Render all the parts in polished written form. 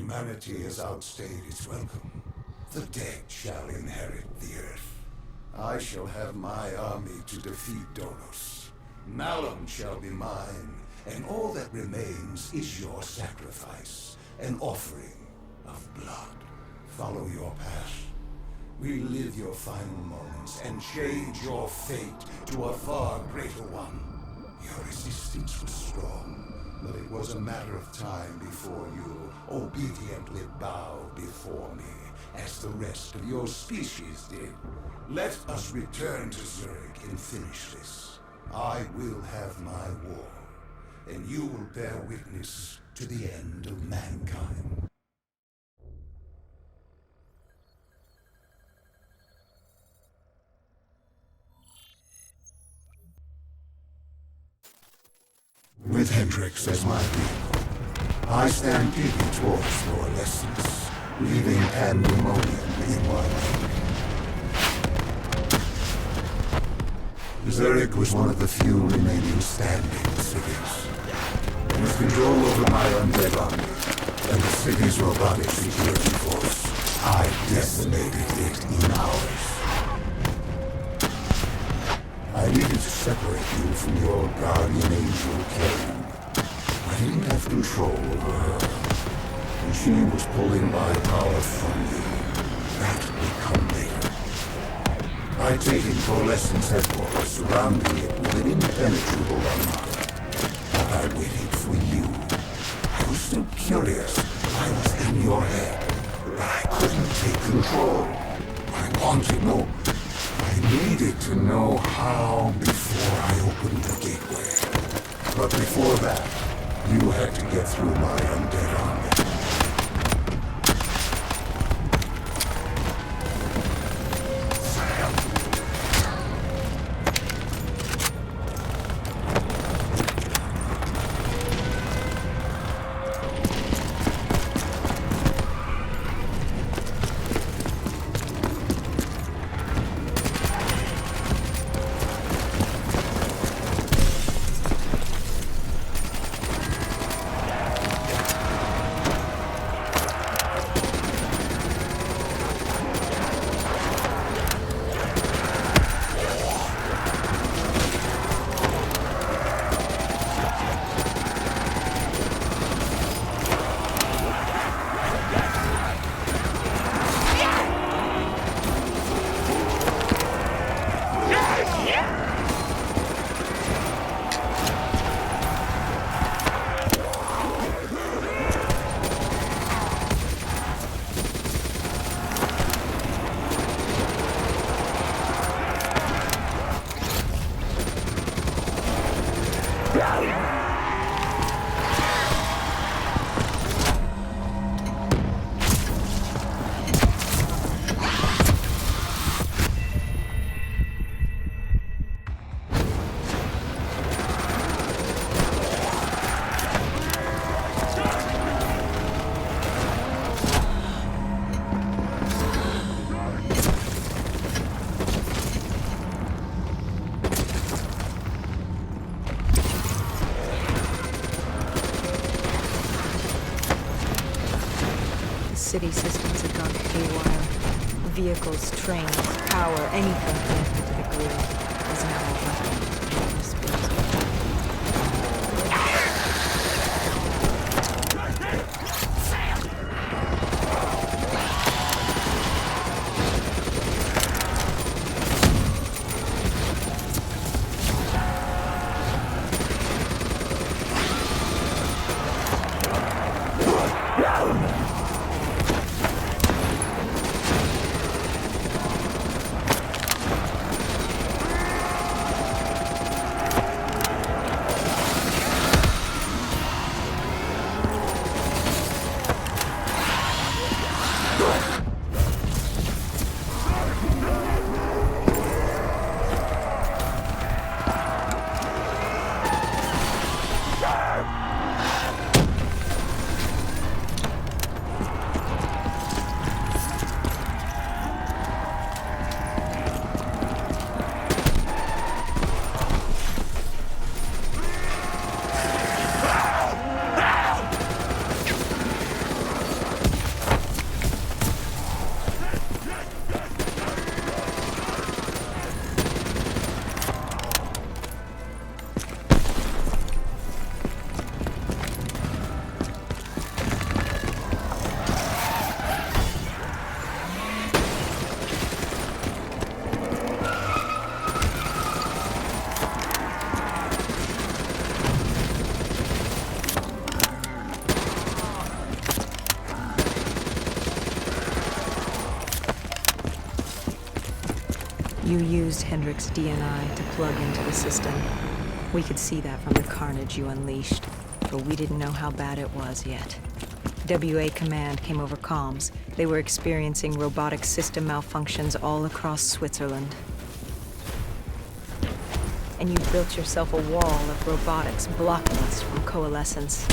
Humanity has outstayed its welcome. The dead shall inherit the earth. I shall have my army to defeat Dolos. Malum shall be mine, and all that remains is your sacrifice, an offering of blood. Follow your path. Relive your final moments and change your fate to a far greater one. Your resistance was strong, but it was a matter of time before you obediently bowed before me, as the rest of your species did. Let us return to Zurich and finish this. I will have my war, and you will bear witness to the end of mankind. With Hendrix as my vehicle, I stampeded towards Coalescence, leaving pandemonium in my wake. Zurich was one of the few remaining standing cities. With control over my undead army and the city's robotic security force, I decimated it in hours. I needed to separate you from your guardian angel, Kane. I didn't have control over her, and she was pulling my power from me. That would come later. I'd taken Coalescence headquarters, surrounding it with an impenetrable armada. But I waited for you. I was still curious. I was in your head, but I couldn't take control. I wanted no... I needed to know how before I opened the gateway. But before that, you had to get through my undead army. City systems had gone haywire. Vehicles, trains, power, anything connected to the grid was now a weapon and disposable. You used Hendrik's DNI to plug into the system. We could see that from the carnage you unleashed, but we didn't know how bad it was yet. WA Command came over comms. They were experiencing robotic system malfunctions all across Switzerland. And you built yourself a wall of robotics blocking us from Coalescence.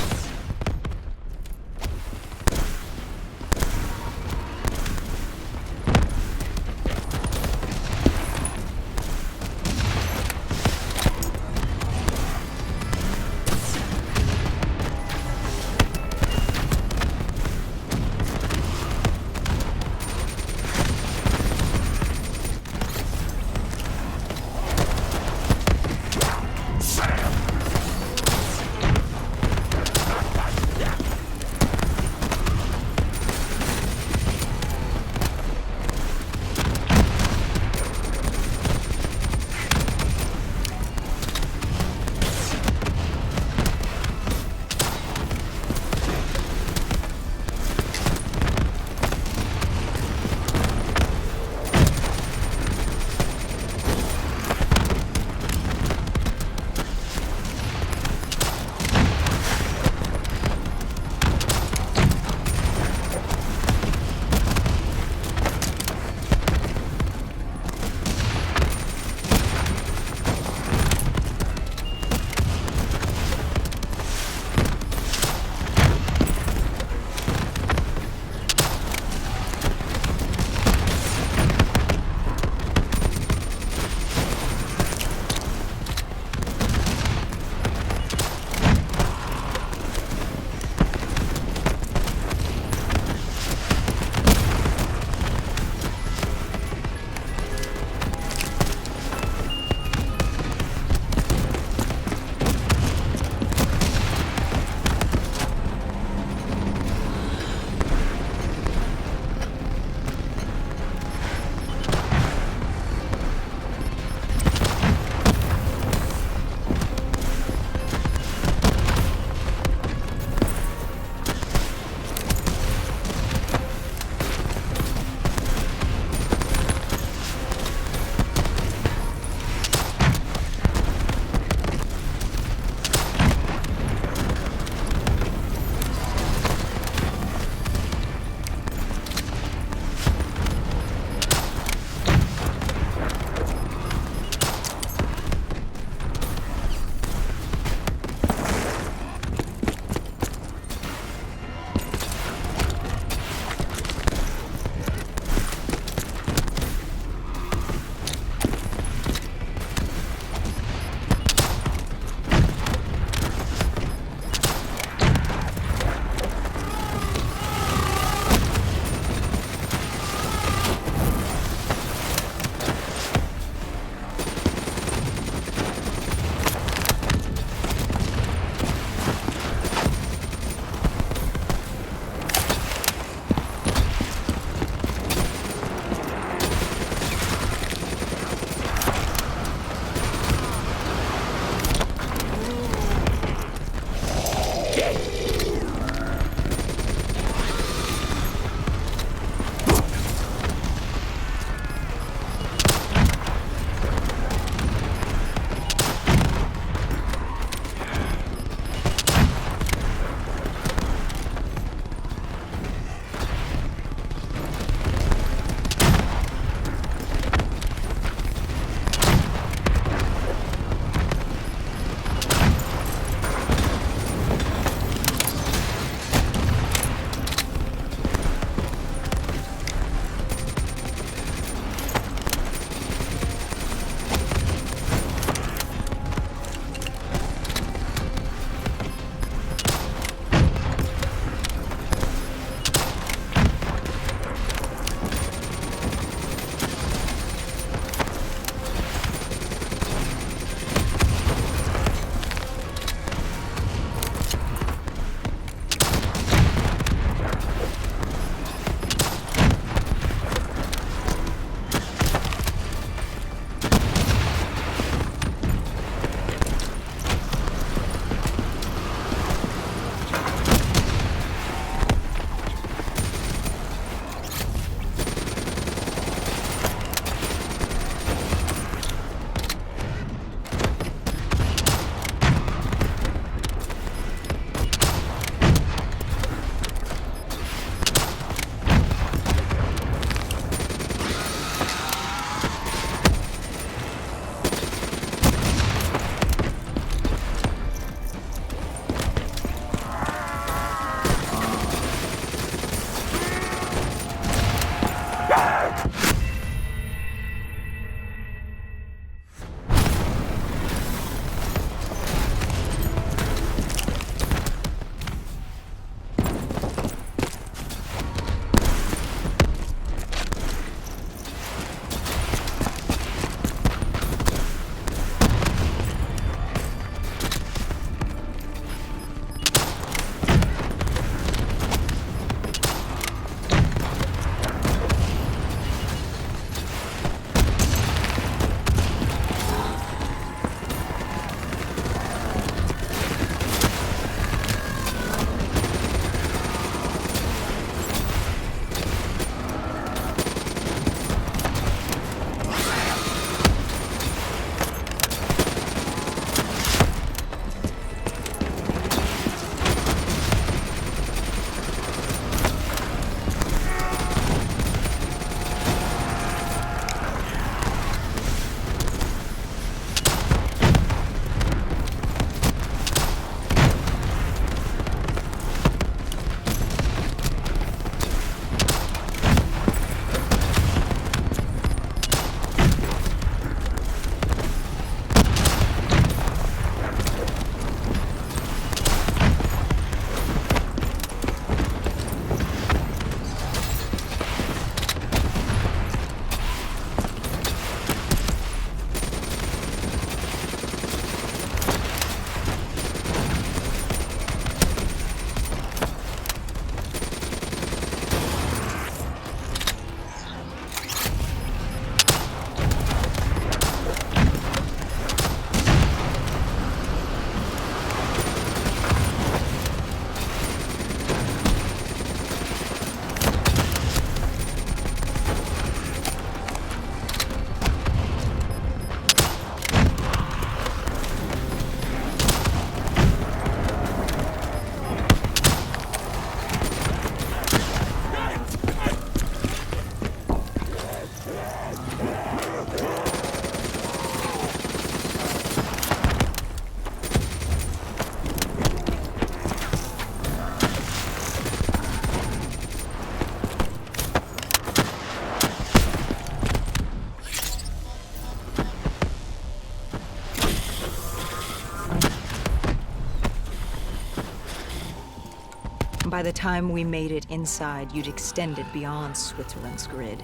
By the time we made it inside, you'd extended beyond Switzerland's grid.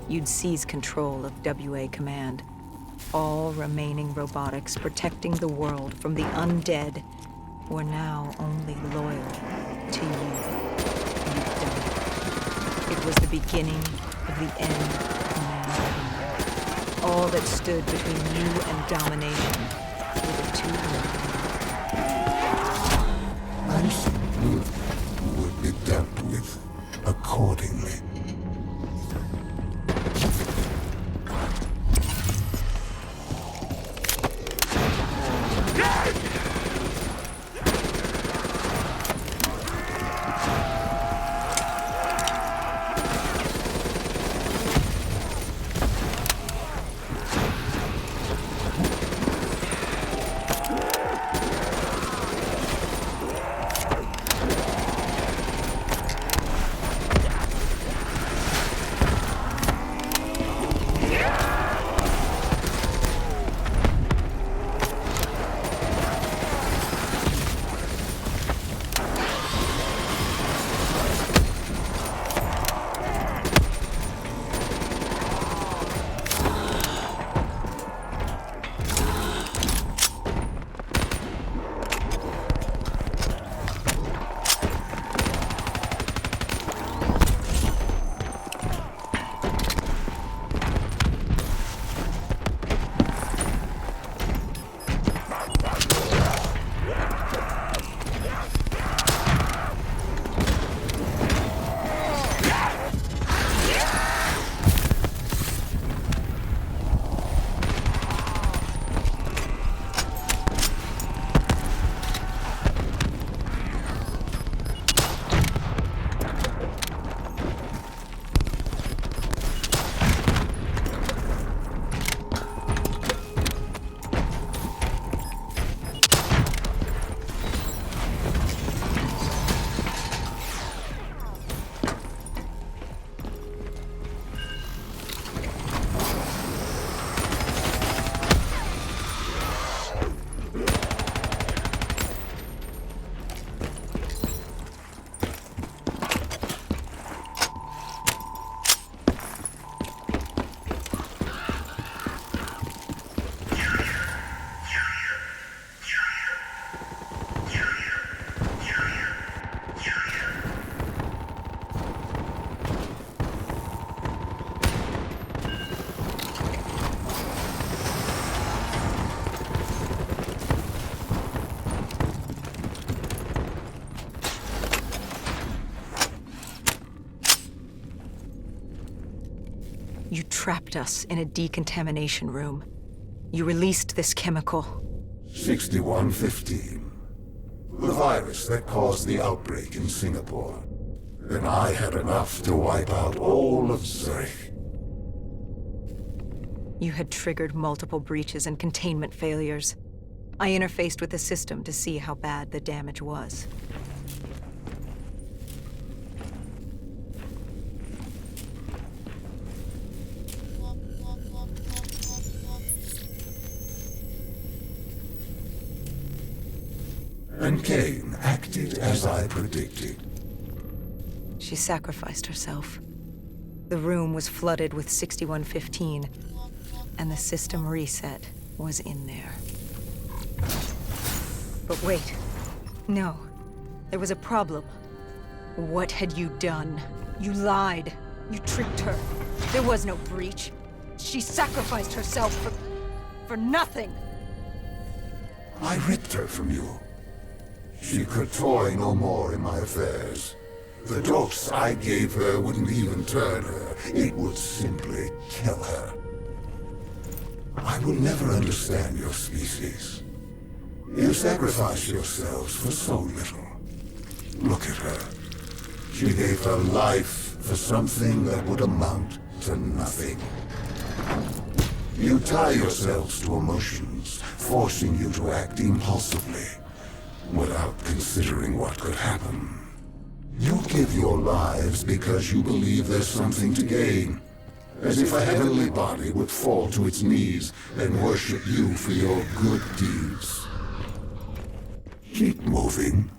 You'd seized control of WA Command. All remaining robotics protecting the world from the undead were now only loyal to you. You'd done it. It was the beginning of the end of Command. All that stood between you and domination were the two worlds. Would be dealt with accordingly. You trapped us in a decontamination room. You released this chemical. 6115. The virus that caused the outbreak in Singapore. Then I had enough to wipe out all of Zurich. You had triggered multiple breaches and containment failures. I interfaced with the system to see how bad the damage was. And Kane acted as I predicted. She sacrificed herself. The room was flooded with 6115, and the system reset was in there. But wait. No. There was a problem. What had you done? You lied. You tricked her. There was no breach. She sacrificed herself for nothing. I ripped her from you. She could toy no more in my affairs. The dose I gave her wouldn't even turn her. It would simply kill her. I will never understand your species. You sacrifice yourselves for so little. Look at her. She gave her life for something that would amount to nothing. You tie yourselves to emotions, forcing you to act impulsively, without considering what could happen. You give your lives because you believe there's something to gain. As if a heavenly body would fall to its knees and worship you for your good deeds. Keep moving.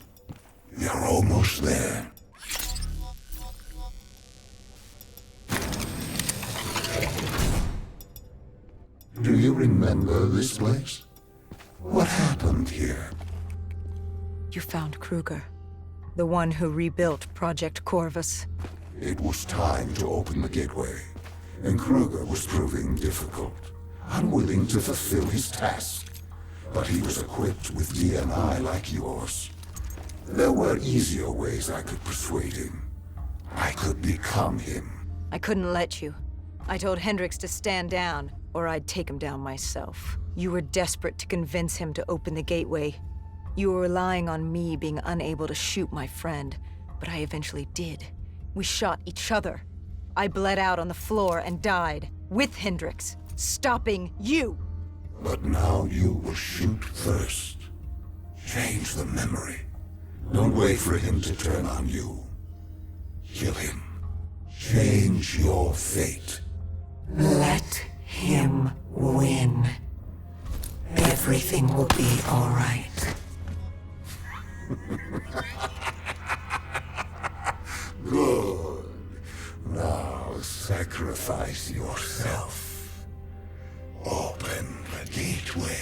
You're almost there. you remember this place? What happened here? You found Kruger, the one who rebuilt Project Corvus. It was time to open the gateway, and Kruger was proving difficult, unwilling to fulfill his task. But he was equipped with DNI like yours. There were easier ways I could persuade him. I could become him. I couldn't let you. I told Hendricks to stand down, or I'd take him down myself. You were desperate to convince him to open the gateway. You were relying on me being unable to shoot my friend, but I eventually did. We shot each other. I bled out on the floor and died, with Hendricks, stopping you! But now you will shoot first. Change the memory. Don't wait for him to turn on you. Kill him. Change your fate. Let him win. Everything will be all right. Good. Now sacrifice yourself. Open the gateway.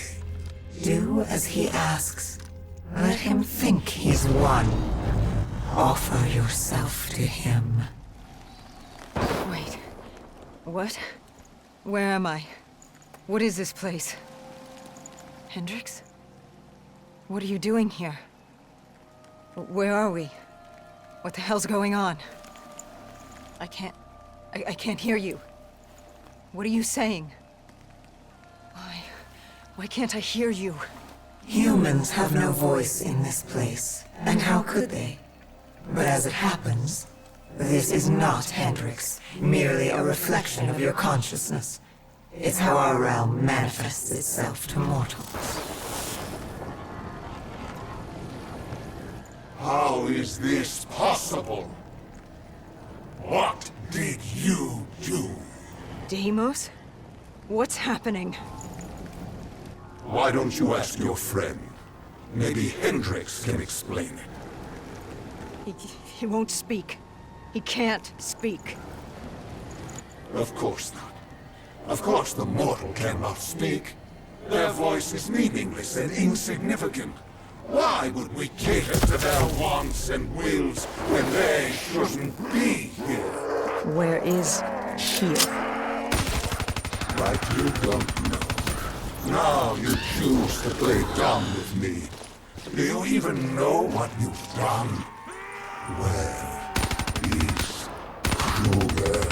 Do as he asks. Let him think he's won. Offer yourself to him. Wait. What? Where am I? What is this place? Hendricks? What are you doing here? Where are we? What the hell's going on? I can't hear you. What are you saying? Why can't I hear you? Humans have no voice in this place, and how could they? But as it happens, this is not Hendricks, merely a reflection of your consciousness. It's how our realm manifests itself to mortals. How is this possible? What did you do? Deimos? What's happening? Why don't you ask your friend? Maybe Hendricks can explain it. He won't speak. He can't speak. Of course not. Of course the mortal cannot speak. Their voice is meaningless and insignificant. Why would we cater to their wants and wills when they shouldn't be here? Where is here? Like you don't know. Now you choose to play dumb with me. Do you even know what you've done? Where is Kruger?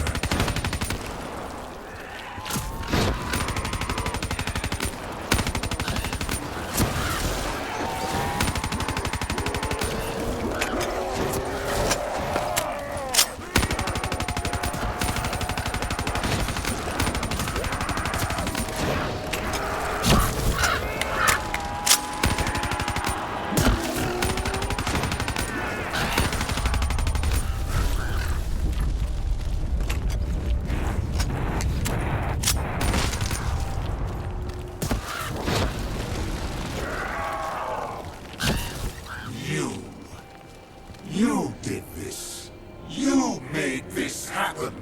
You did this. You made this happen.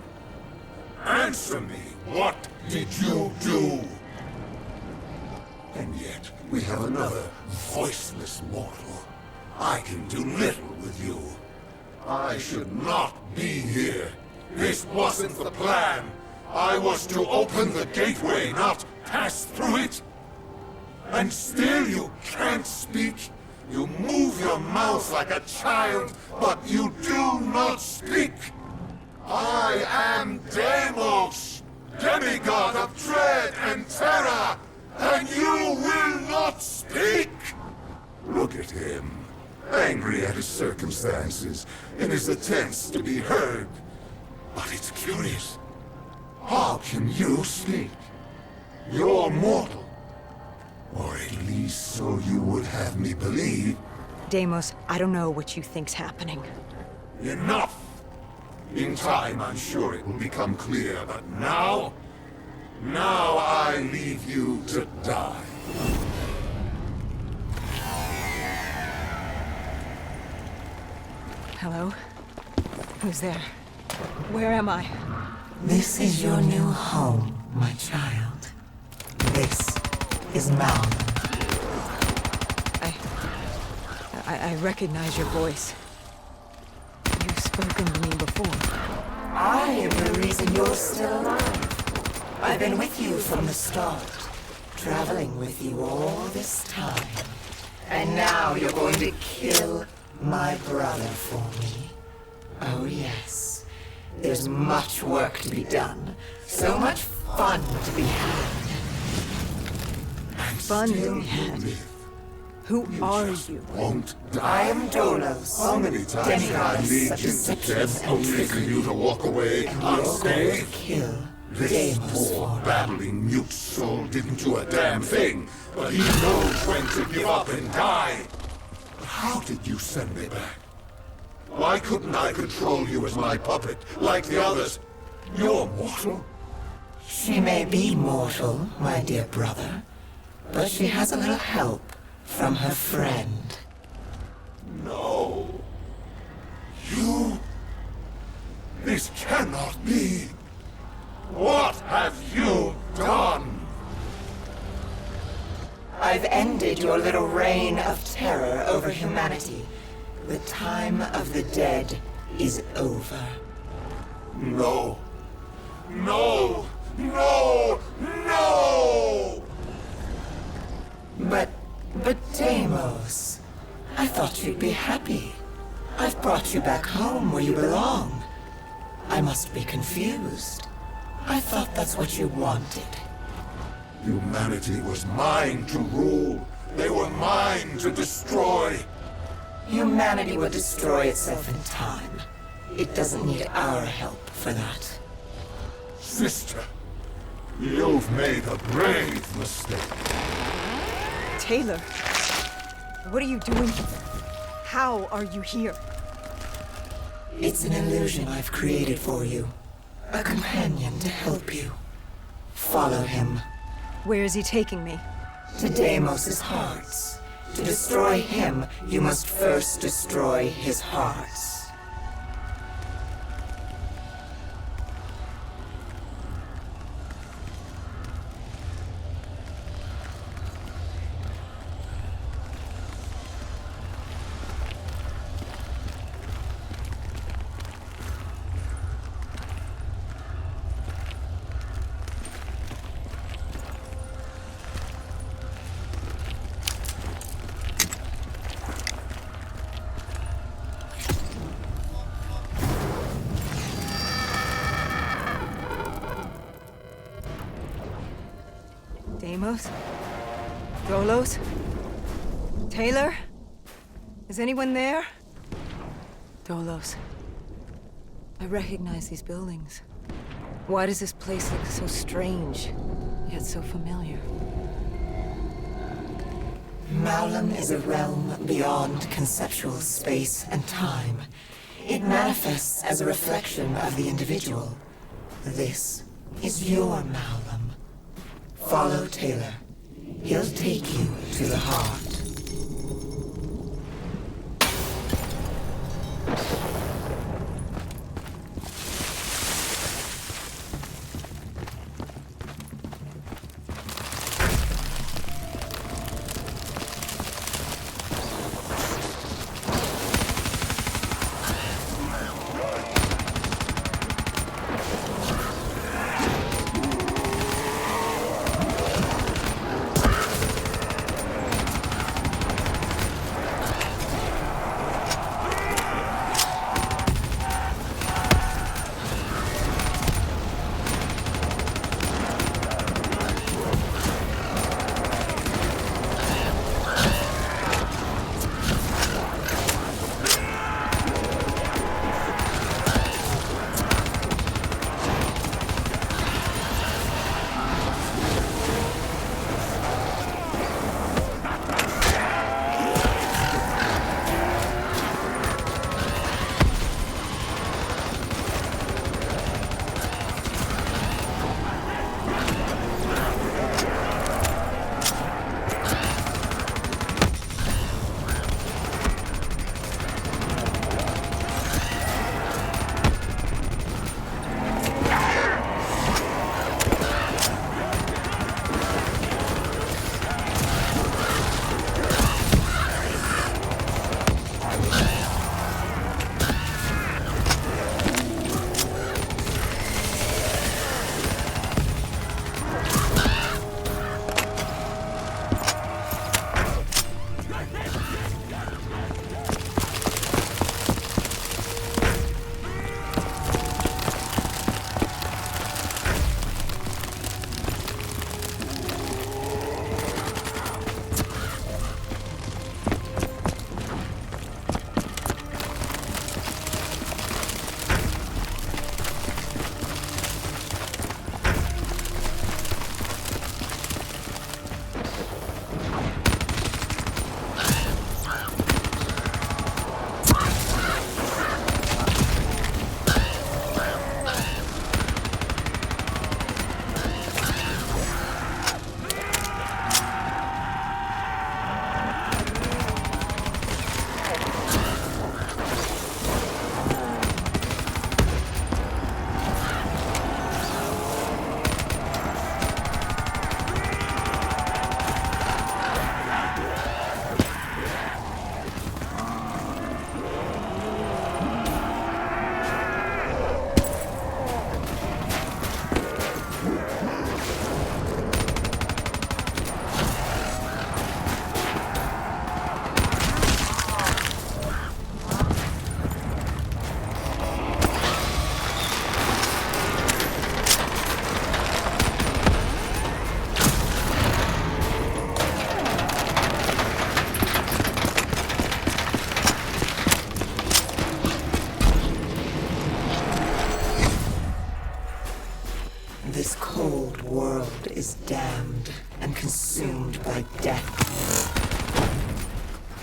Answer me. What did you do? And yet, we have another voiceless mortal. I can do little with you. I should not be here. This wasn't the plan. I was to open the gateway, not pass through it. And still you can't speak. You move your mouth like a child, but you do not speak. I am Deimos, demigod of dread and terror, and you will not speak! Look at him, angry at his circumstances, in his attempts to be heard. But it's curious. How can you speak? You're mortal. Or at least so you would have me believe. Deimos, I don't know what you think's happening. Enough! In time, I'm sure it will become clear, but now... Now I leave you to die. Hello? Who's there? Where am I? This is your new home, my child. This is Malum. I recognize your voice. You've spoken to me before. I am the reason you're still alive. I've been with you from the start, traveling with you all this time. And now you're going to kill my brother for me. Oh yes, there's much work to be done, so much fun to be had. Fun to be had. Who are you? Won't die. I am Dolos. How many times did I lead you to death, only for you to walk away unscathed? Kill This Deimos poor, for me. babbling mute soul didn't do a damn thing, but he knows when to give up and die. But how did you send me back? Why couldn't I control you as my puppet, like the others? You're mortal. She may be mortal, my dear brother, but she has a little help from her friend. No. You... This cannot be. What have you done? I've ended your little reign of terror over humanity. The time of the dead is over. No. No! No! No! But Deimos, I thought you'd be happy. I've brought you back home where you belong. I must be confused. I thought that's what you wanted. Humanity was mine to rule. They were mine to destroy. Humanity will destroy itself in time. It doesn't need our help for that. Sister, you've made a grave mistake. Taylor, what are you doing? How are you here? It's an illusion I've created for you. A companion to help you. Follow him. Where is he taking me? To Deimos' hearts. To destroy him, you must first destroy his hearts. Deimos? Dolos? Taylor? Is anyone there? Dolos. I recognize these buildings. Why does this place look so strange, yet so familiar? Malum is a realm beyond conceptual space and time. It manifests as a reflection of the individual. This is your Malum. Follow Taylor. He'll take you to the heart.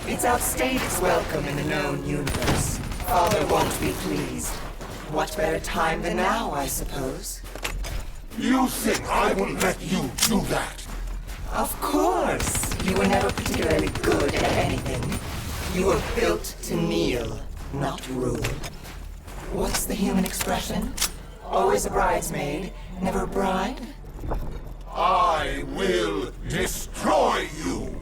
It's outstayed its welcome in the known universe. Father won't be pleased. What better time than now, I suppose? You think I will let you do that? Of course! You were never particularly good at anything. You were built to kneel, not rule. What's the human expression? Always a bridesmaid, never a bride? I will destroy you!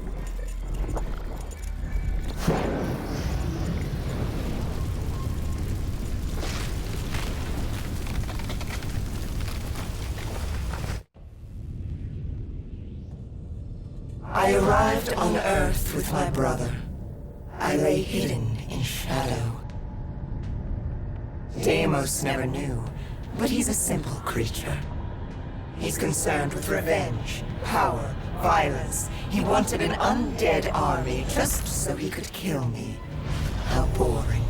I arrived on Earth with my brother. I lay hidden in shadow. Deimos never knew, but he's a simple creature. He's concerned with revenge, power, violence. He wanted an undead army just so he could kill me. How boring.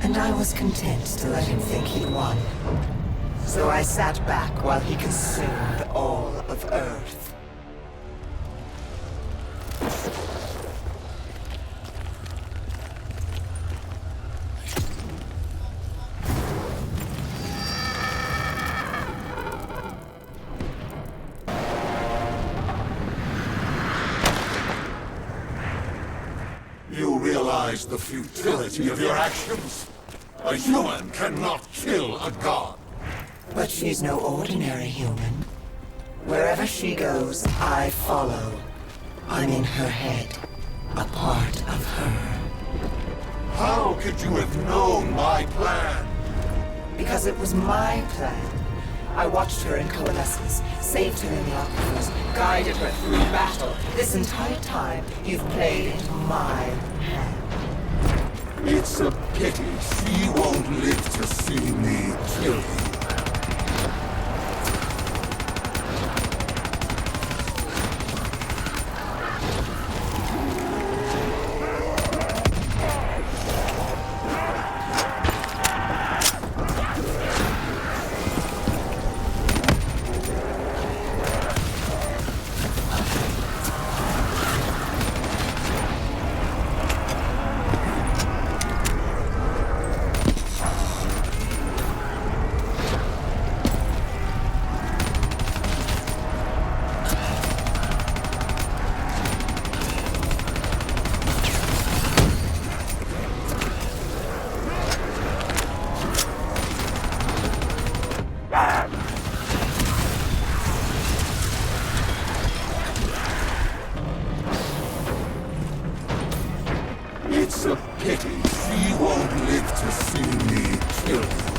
And I was content to let him think he'd won. So I sat back while he consumed all of Earth. You realize the futility of your actions? A human cannot kill a god. But she's no ordinary human. Wherever she goes, I follow. I'm in her head, a part of her. How could you have known my plan? Because it was my plan. I watched her in Coalescence, saved her in the aquifers, guided her through battle. This entire time, you've played into my hand. It's a pity she won't live to see me kill you. It's a pity she won't live to see me kill you.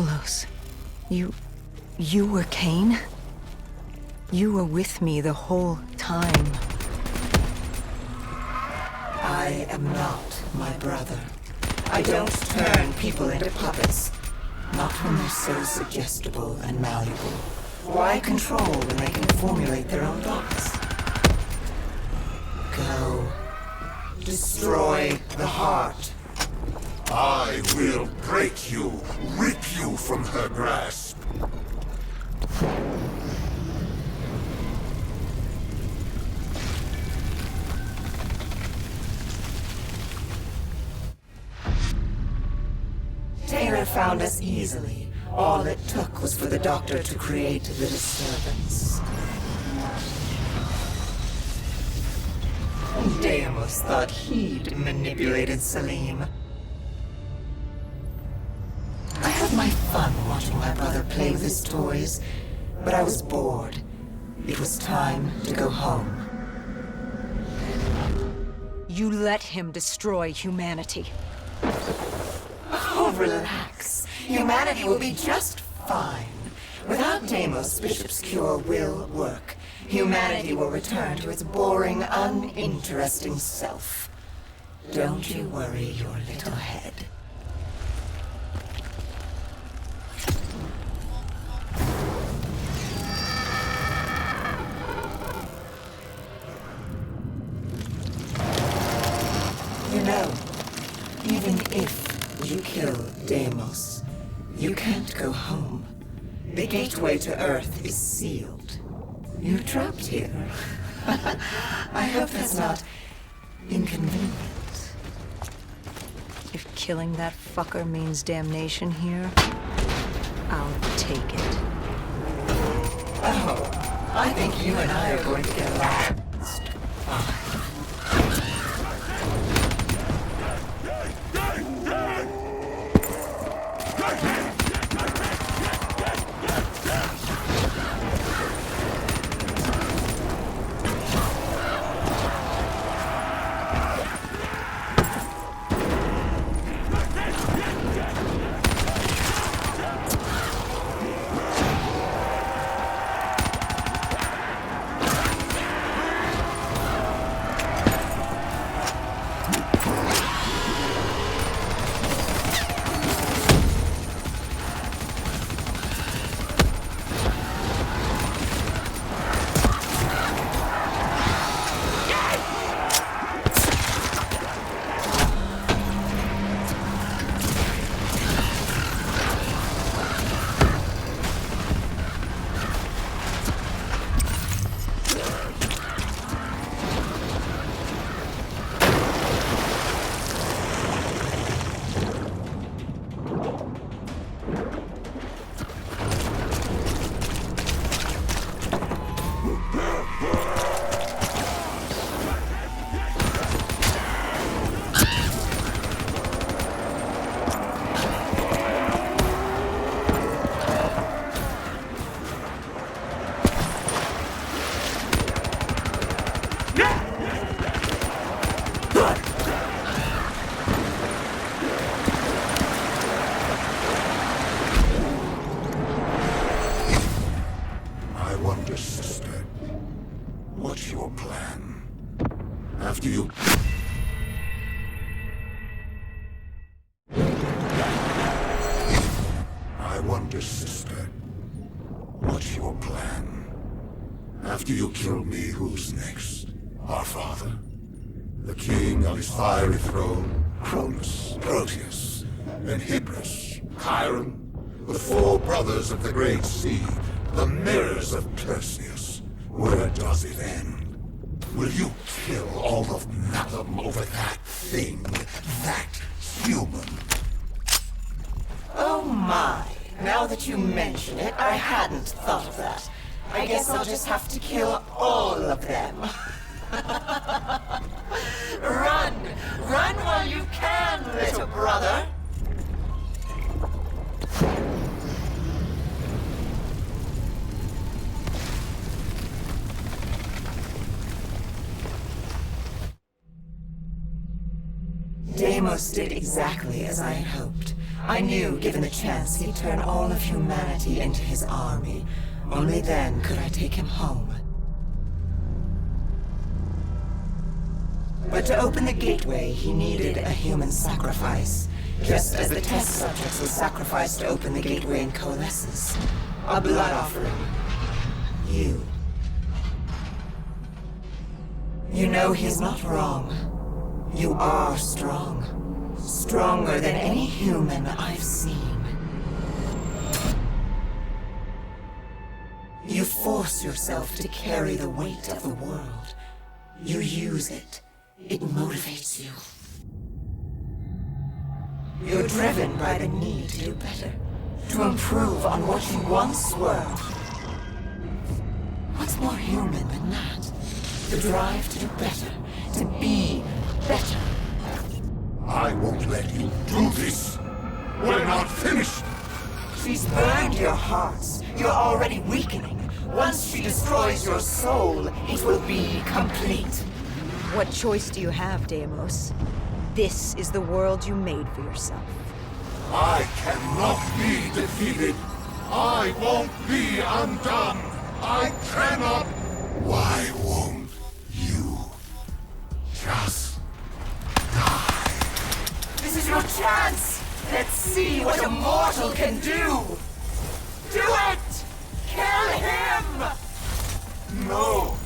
Dolos, you were Kane? You were with me the whole time. I am not my brother. I don't turn people into puppets. Not when they're so suggestible and malleable. Why control when they can formulate their own thoughts? Go. Destroy the heart. I will break you, rip you from her grasp. Taylor found us easily. All it took was for the doctor to create the disturbance. Deimos thought he'd manipulated Salim. I had my fun watching my brother play with his toys, but I was bored. It was time to go home. You let him destroy humanity. Oh, relax. Humanity will be just fine. Without Deimos, Bishop's cure will work. Humanity will return to its boring, uninteresting self. Don't you worry your little head. You know, even if you kill Deimos, you can't go home. The gateway to Earth is sealed. You're trapped here. I hope that's not inconvenient. If killing that fucker means damnation here, I'll take it. Oh, I think you and I are going to get along just fine. After you kill me, who's next? Our father? The king on his fiery throne? Cronus, Proteus, and Hybris, Chiron? The four brothers of the Great Sea, the mirrors of Perseus. Where does it end? Will you kill all of them over that thing? That human? Oh my. Now that you mention it, I hadn't thought of that. I guess I'll just have to kill all of them. Run! Run while you can, little brother! Deimos did exactly as I had hoped. I knew, given the chance, he'd turn all of humanity into his army. Only then could I take him home. But to open the gateway, he needed a human sacrifice. Just as the test subjects were sacrificed to open the gateway in Coalescence. A blood offering. You. You know he's not wrong. You are strong. Stronger than any human I've seen. You force yourself to carry the weight of the world. You use it. It motivates you. You're driven by the need to do better. To improve on what you once were. What's more human than that? The drive to do better. To be better. I won't let you do this. We're not finished. She's burned your hearts. You're already weakening. Once she destroys your soul, it will be complete. What choice do you have, Deimos? This is the world you made for yourself. I cannot be defeated. I won't be undone. I cannot. Why won't you just die? This is your chance! Let's see what a mortal can do! Do it! Kill him! No.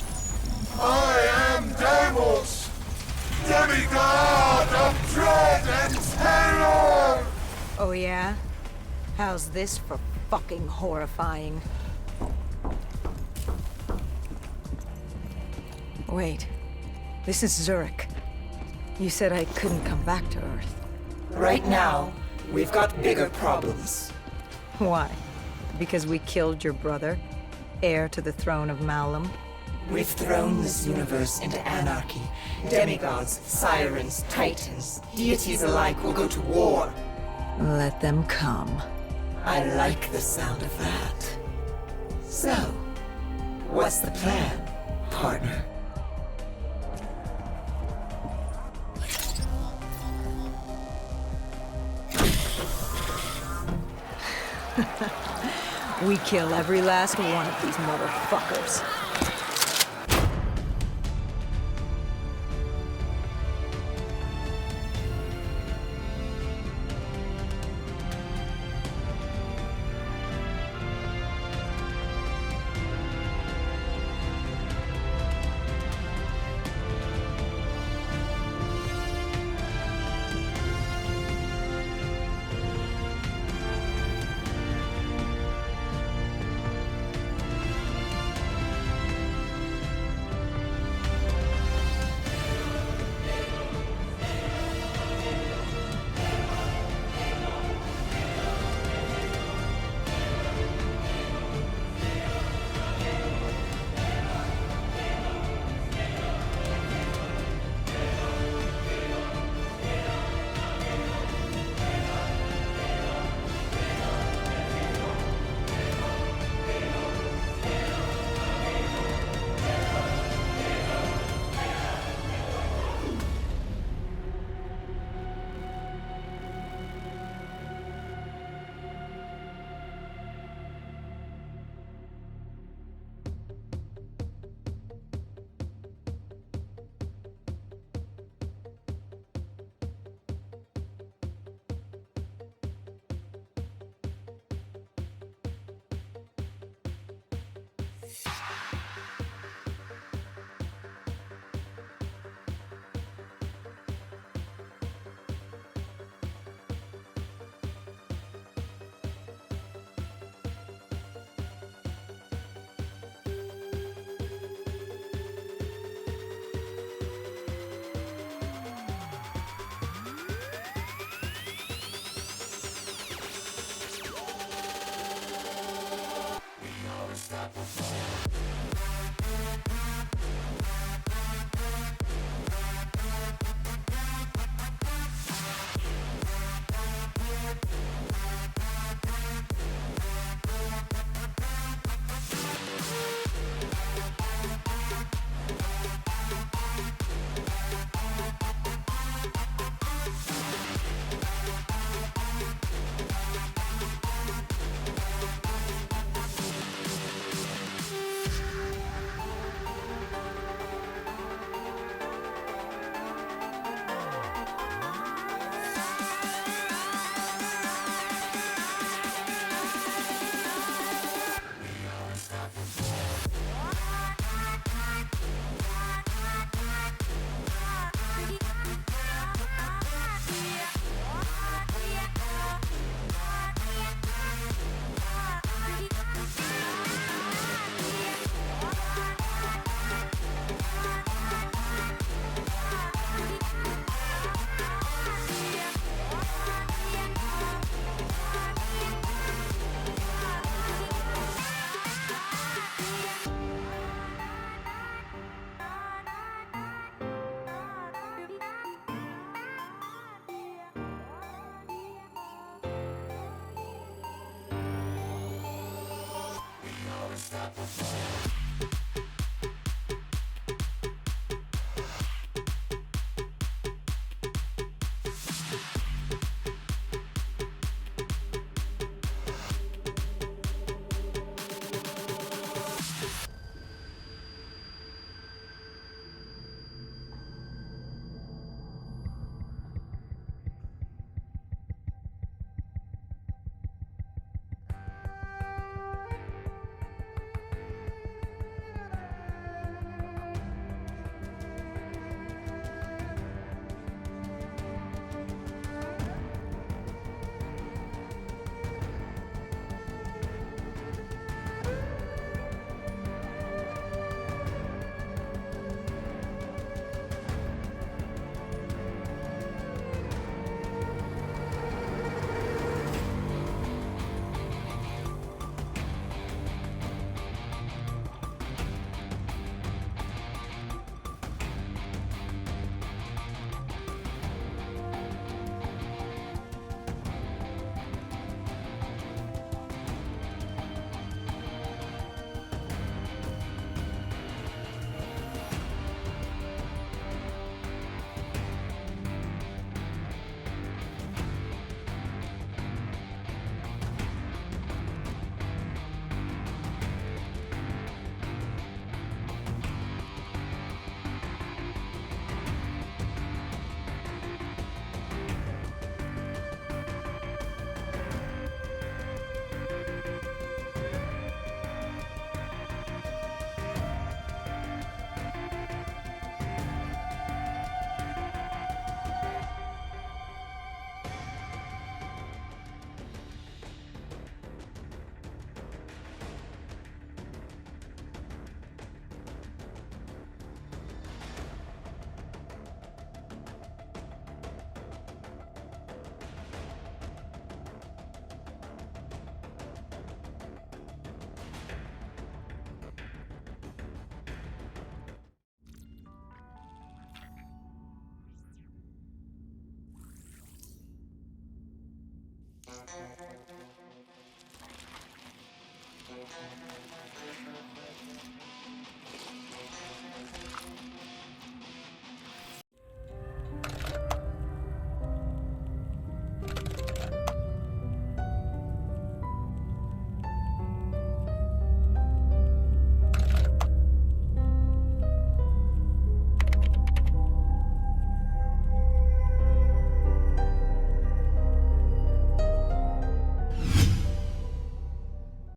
I am Deimos, demigod of dread and terror! Oh yeah? How's this for fucking horrifying? Wait. This is Zurich. You said I couldn't come back to Earth. Right now, we've got bigger problems. Why? Because we killed your brother? Heir to the throne of Malum? We've thrown this universe into anarchy. Demigods, sirens, titans, deities alike will go to war. Let them come. I like the sound of that. So, what's the plan, partner? We kill every last one of these motherfuckers.